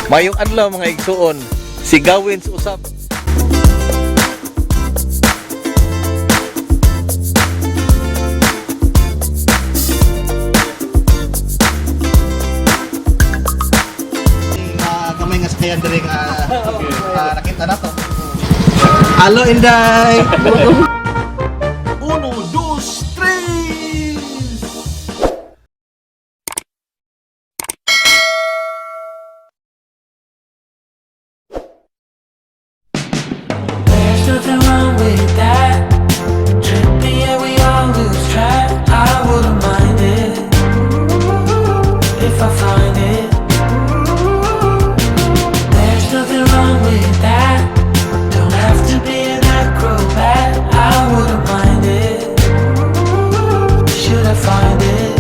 Mayong adlaw mga igsuon, sigawin sa usab. Kamay nga sa kaya diri nga nakita na to. Hello Inday. 1, 2, 3. There's nothing wrong with that. Tripping, yeah, we all lose track. I wouldn't mind it if I find it. There's nothing wrong with that. Don't have to be an acrobat. I wouldn't mind it. Should I find it?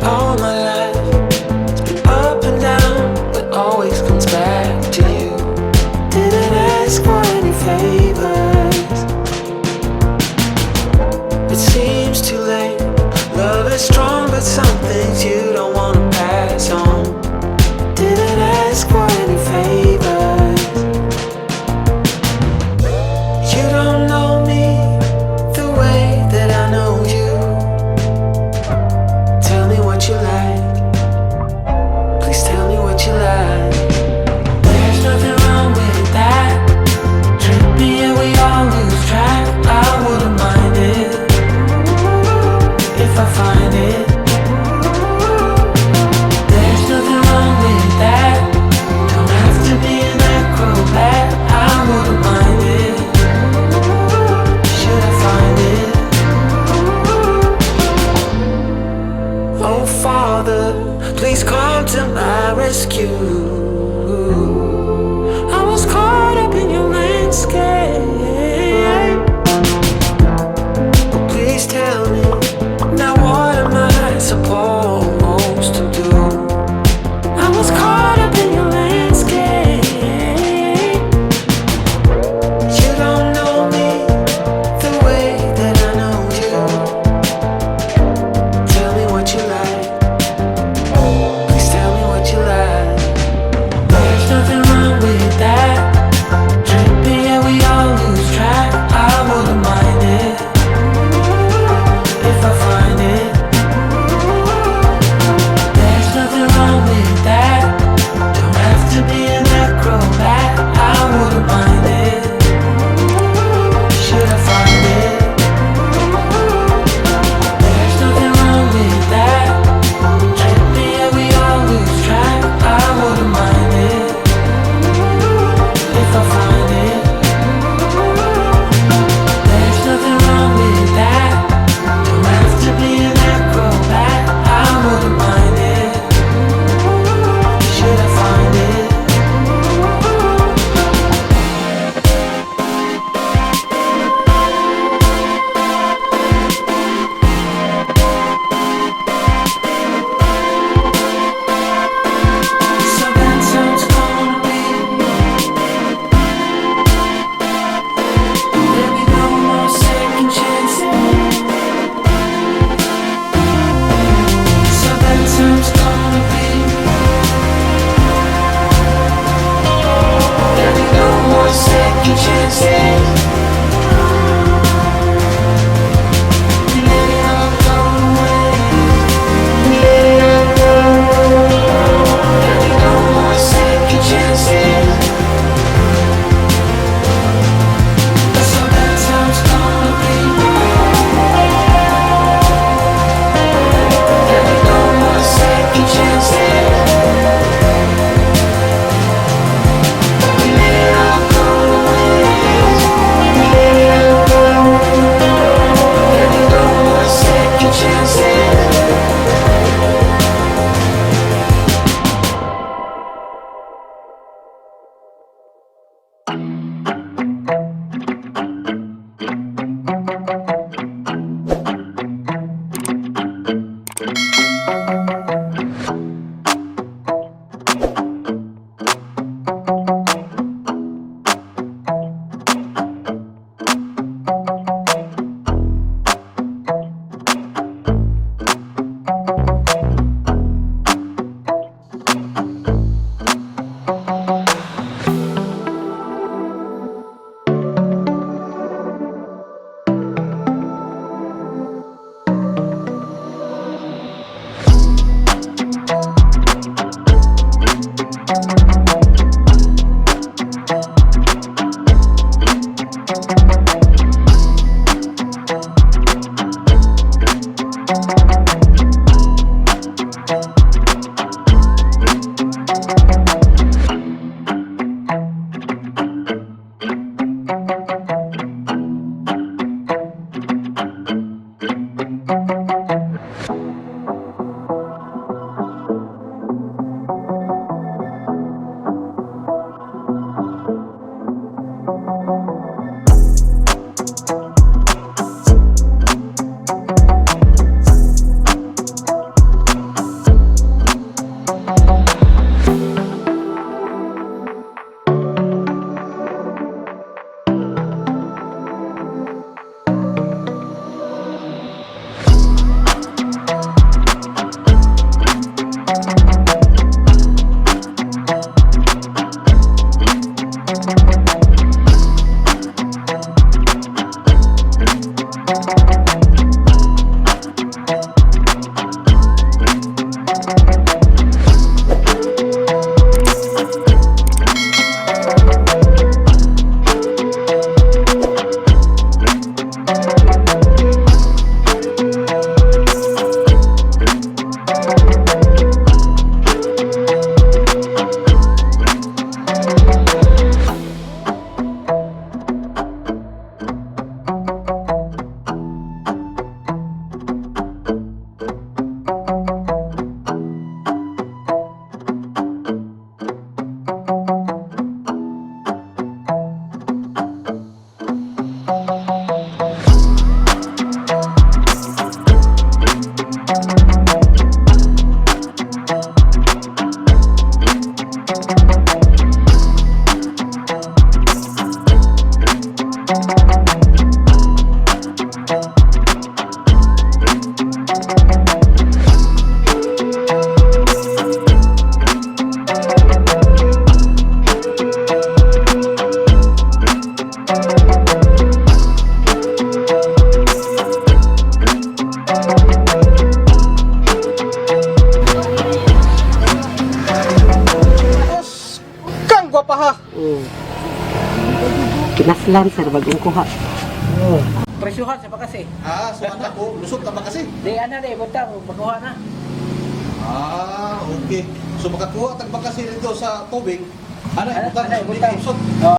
All my life, it's been up and down, but always comes back to you. Didn't ask for any favors. It seems too late. Love is strong, but some things you don't wanna pass on. Didn't ask for any favors. You don't know me the way that Kinaslan sir, bagong kuha. Presyuhan sa kasi. So anak ko, lusot na ba kasi? Di ana di butang magkuha na. Okay. So makakuha tag ba kasi dito sa tubig? Ano, Ano, ibutang, ibutang. lusot.